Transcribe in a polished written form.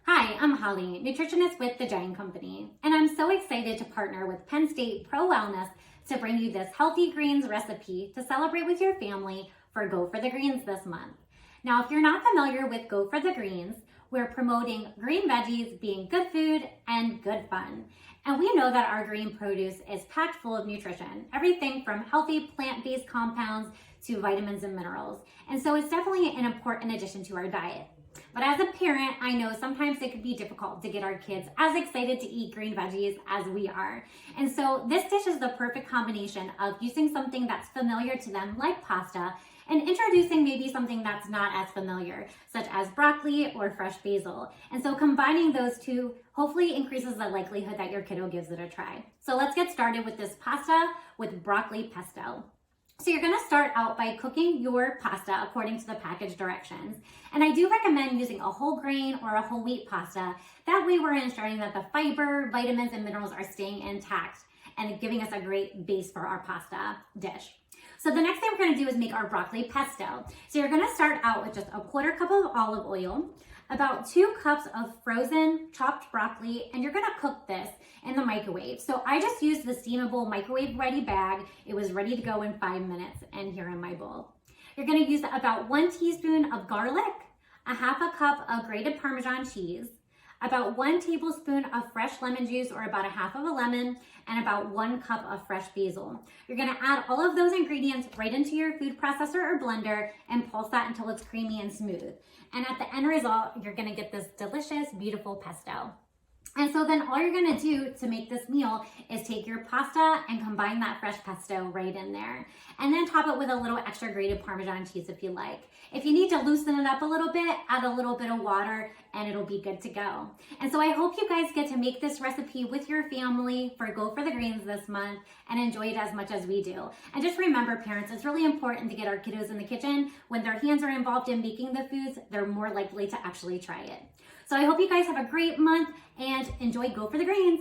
Hi, I'm Holly, nutritionist with The Giant Company, and I'm so excited to partner with Penn State Pro Wellness to bring you this healthy greens recipe to celebrate with your family for Go for the Greens this month. Now, if you're not familiar with Go for the Greens, we're promoting green veggies being good food and good fun. And we know that our green produce is packed full of nutrition, everything from healthy plant-based compounds to vitamins and minerals. And so it's definitely an important addition to our diet. But as a parent, I know sometimes it could be difficult to get our kids as excited to eat green veggies as we are. And so this dish is the perfect combination of using something that's familiar to them, like pasta, and introducing maybe something that's not as familiar, such as broccoli or fresh basil. And so combining those two hopefully increases the likelihood that your kiddo gives it a try. So let's get started with this pasta with broccoli pesto. So you're gonna start out by cooking your pasta according to the package directions. And I do recommend using a whole grain or a whole wheat pasta. That way we're ensuring that the fiber, vitamins, and minerals are staying intact and giving us a great base for our pasta dish. So the next thing we're gonna do is make our broccoli pesto. So you're gonna start out with just a quarter cup of olive oil, about 2 cups of frozen chopped broccoli, and you're gonna cook this in the microwave. So I just used the steamable microwave ready bag. It was ready to go in 5 minutes and here in my bowl. You're gonna use about 1 teaspoon of garlic, a half a cup of grated Parmesan cheese, about 1 tablespoon of fresh lemon juice or about a half of a lemon, and about 1 cup of fresh basil. You're gonna add all of those ingredients right into your food processor or blender and pulse that until it's creamy and smooth. And at the end result, you're gonna get this delicious, beautiful pesto. And so then all you're gonna do to make this meal is take your pasta and combine that fresh pesto right in there. And then top it with a little extra grated Parmesan cheese if you like. If you need to loosen it up a little bit, add a little bit of water and it'll be good to go. And so I hope you guys get to make this recipe with your family for Go for the Greens this month and enjoy it as much as we do. And just remember, parents, it's really important to get our kiddos in the kitchen. When their hands are involved in making the foods, they're more likely to actually try it. So I hope you guys have a great month and enjoy Go for the Greens.